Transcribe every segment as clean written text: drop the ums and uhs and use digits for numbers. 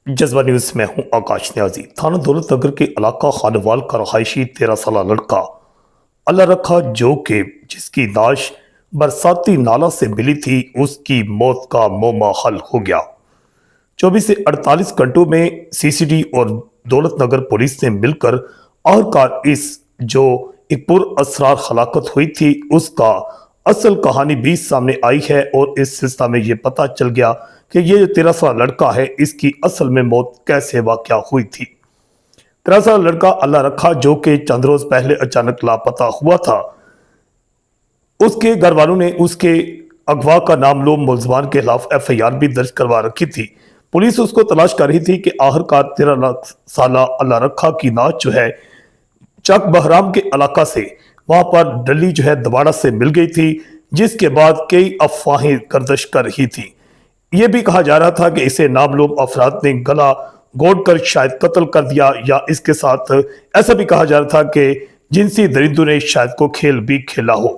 जज्बा न्यूज में हूं आकाश न्याजी। थाना दौलत नगर के इलाका खानवाल का रहायशी 13 साल लड़का अल्लाह रखा जो के जिसकी लाश बरसाती नाला से मिली थी, उसकी मौत का मौमा हल हो गया। 24 से 48 घंटों में सीसीडी और दौलत नगर पुलिस ने मिलकर आखिरकार इस जो एक पुर असरार हलाकत हुई थी उसका असल कहानी भी सामने आई है और इस सिलसिला में ये पता चल गया कि ये जो 13 साल लड़का है इसकी असल में मौत कैसे वाक़या हुई थी। 13 साल लड़का अल्लाह रखा जो कि चंद रोज पहले अचानक लापता हुआ था। उसके घर वालों ने उसके अगवा का नामलूम मुलजमान के खिलाफ FIR भी दर्ज करवा रखी थी। पुलिस उसको तलाश कर रही थी कि आखिरकार 13 साल अल्लाह रखा की नाच जो है चक बहराम के इलाका से वहां पर डली जो है दबाड़ा से मिल गई थी, जिसके बाद कई अफवाहें गर्दिश कर रही थी। यह भी कहा जा रहा था कि इसे नामलूम अफराद ने गला घोंट कर शायद कत्ल कर दिया, या इसके साथ ऐसा भी कहा जा रहा था कि जिनसी दरिंदों ने शायद को खेल भी खेला हो।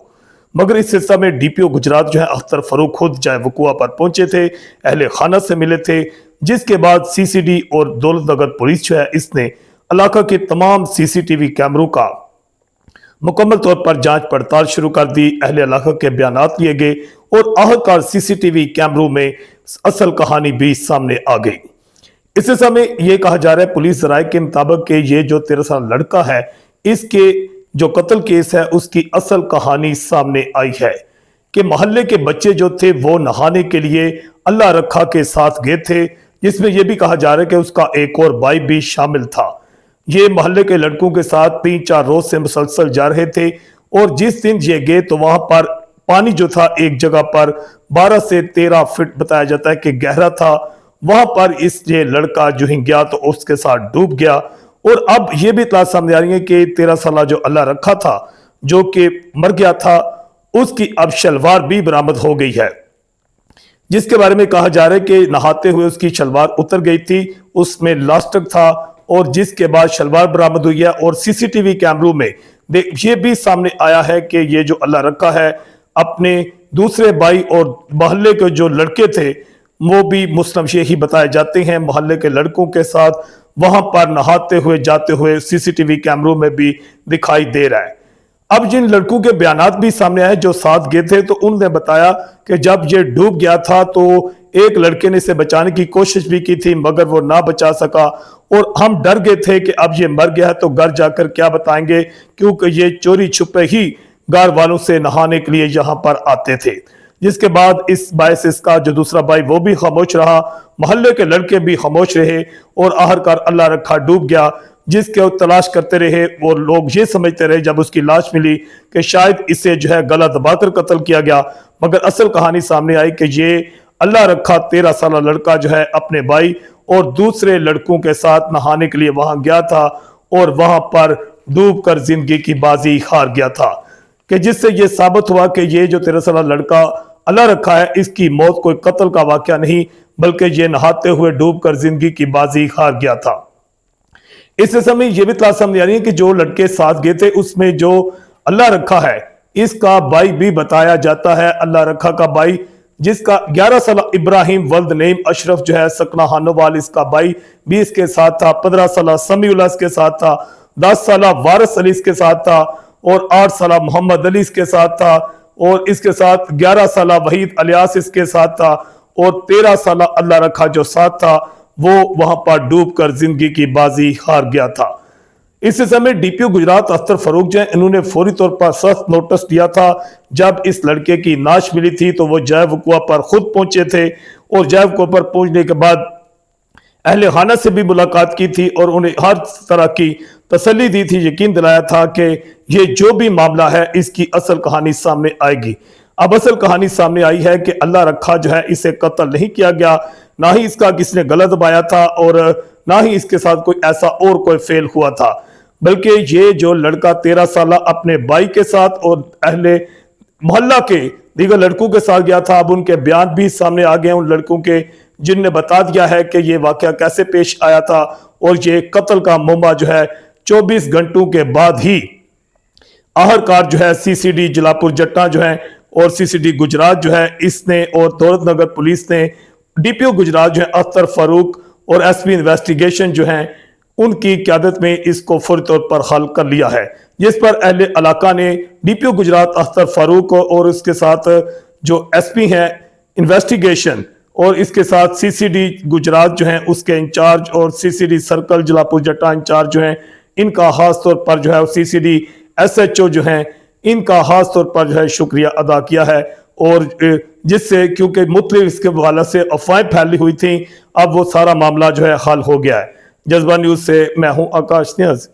मगर इस सिलसिले में DPO गुजरात जो है अख्तर फरूक खुद जाए वकुआ पर पहुंचे थे, अहले खाना से मिले थे, जिसके बाद CCD और दौलत नगर पुलिस जो है इसने इलाका के तमाम CCTV कैमरों का मुकम्मल तौर पर जांच पड़ताल शुरू कर दी। अहले इलाका के बयानात लिए गए और आखिरकार CCTV कैमरों में असल कहानी भी सामने आ गई। इस समय यह कहा जा रहा है पुलिस राय के मुताबिक कि ये जो 13 साल लड़का है इसके जो कत्ल केस है उसकी असल कहानी सामने आई है कि मोहल्ले के बच्चे जो थे वो नहाने के लिए अल्लाह रखा के साथ गए थे, जिसमें यह भी कहा जा रहा है कि उसका एक और भाई भी शामिल था। ये मोहल्ले के लड़कों के साथ 3-4 रोज से मुसलसल जा रहे थे और जिस दिन ये गए तो वहां पर पानी जो था एक जगह पर 12 से 13 फीट बताया जाता है कि गहरा था। वहां पर ये लड़का जो ही गया तो उसके साथ डूब गया। और अब यह भी इत्तला सामने आ रही है कि 13 साल जो अल्लाह रखा था जो कि मर गया था, उसकी अब शलवार भी बरामद हो गई है, जिसके बारे में कहा जा रहा है कि नहाते हुए उसकी शलवार उतर गई थी, उसमें लास्टिक था और जिसके बाद शलवार बरामद हुई है। और CCTV कैमरों में ये भी सामने आया है कि ये जो अल्लाह रखा है अपने दूसरे भाई और मोहल्ले के जो लड़के थे वो भी मुस्लिम ही बताए जाते हैं, मोहल्ले के लड़कों के साथ वहां पर नहाते हुए जाते हुए CCTV कैमरों में भी दिखाई दे रहा है। अब जिन लड़कों के बयानात भी सामने आए जो साथ गए थे तो उन्होंने बताया कि जब ये डूब गया था तो एक लड़के ने इसे बचाने की कोशिश भी की थी मगर वो ना बचा सका और हम डर गए थे कि अब ये मर गया है तो घर जाकर क्या बताएंगे, क्योंकि ये चोरी छुपे ही घर वालों से नहाने के लिए यहाँ पर आते थे। जिसके बाद इस बायस इसका जो दूसरा भाई वो भी खामोश रहा, मोहल्ले के लड़के भी खामोश रहे और आखिरकार अल्लाह रखा डूब गया, जिसके वो तलाश करते रहे और लोग ये समझते रहे जब उसकी लाश मिली कि शायद इसे जो है गला दबाकर कत्ल किया गया। मगर असल कहानी सामने आई कि ये अल्लाह रखा 13 साल लड़का जो है अपने भाई और दूसरे लड़कों के साथ नहाने के लिए वहां गया था और वहां पर डूब कर जिंदगी की बाजी हार गया था, कि जिससे यह साबित हुआ कि ये जो 13 साल लड़का अल्लाह रखा है इसकी मौत कोई कत्ल का वाकया नहीं बल्कि ये नहाते हुए डूब कर जिंदगी की बाजी हार गया था। इस समय यह भी इत्तला सामने आ रही है कि जो लड़के साथ गए थे उसमें जो अल्लाह रखा है इसका भाई भी बताया जाता है। अल्लाह रखा का भाई जिसका 11 साल इब्राहिम वल्द नेम अशरफ जो है सकना हानोवाल इसका भाई भी इसके साथ था, 15 साल समीउल्लाह इसके साथ था, 10 साल वारिस अली इसके साथ था और 8 साल मोहम्मद अली इसके साथ था और इसके साथ 11 साल वहीद अलियास इसके साथ था और 13 साल अल्लाह रखा जो साथ था वो वहां पर डूब कर जिंदगी की बाजी हार गया था। इस समय DPO गुजरात अख्तर फरूक जो है इन्होंने फौरी तौर पर सख्त नोटिस दिया था। जब इस लड़के की नाश मिली थी तो वो जय वकुआ पर खुद पहुंचे थे और जय वकुआ पर पहुंचने के बाद अहले खाना से भी मुलाकात की थी और उन्हें हर तरह की तसल्ली दी थी, यकीन दिलाया था कि ये जो भी मामला है इसकी असल कहानी सामने आएगी। अब असल कहानी सामने आई है कि अल्लाह रखा जो है इसे कत्ल नहीं किया गया, ना ही इसका किसी ने गलत दबाया था और ना ही इसके साथ कोई ऐसा और कोई फेल हुआ था, बल्कि ये जो लड़का 13 साल अपने भाई के साथ और अहले मोहल्ला के दीगर लड़कों के साथ गया था। अब उनके बयान भी सामने आ गए उन लड़कों के जिनने बता दिया है कि ये वाकया कैसे पेश आया था और ये कत्ल का मुम्मा जो है 24 घंटों के बाद ही आखिरकार जो है CCD जलापुर जट्टा जो है और CCD गुजरात जो है इसने और दौलत नगर पुलिस ने DPO गुजरात जो है अख्तर फरूक اور ایس پی انویسٹیگیشن جو ہیں ان کی قیادت میں اس کو فوری طور پر حل کر لیا ہے، جس پر اہل علاقہ نے ڈی پی او گجرات اختر فاروق اور اس کے ساتھ جو ایس پی ہیں انویسٹیگیشن اور اس کے ساتھ سی سی ڈی گجرات جو ہیں اس کے انچارج اور C C D circle Jalalpur Jattan in charge جو ہیں ان کا خاص طور پر جو ہے C C D S H O جو ہیں ان کا خاص طور پر جو ہے شکریہ ادا کیا ہے، اور جس سے کیونکہ مختلف اس کے حوالے سے افواہیں پھیلی ہوئی تھیں اب وہ سارا معاملہ جو ہے حل ہو گیا ہے۔ جذبہ نیوز سے میں ہوں آکاش نیاز۔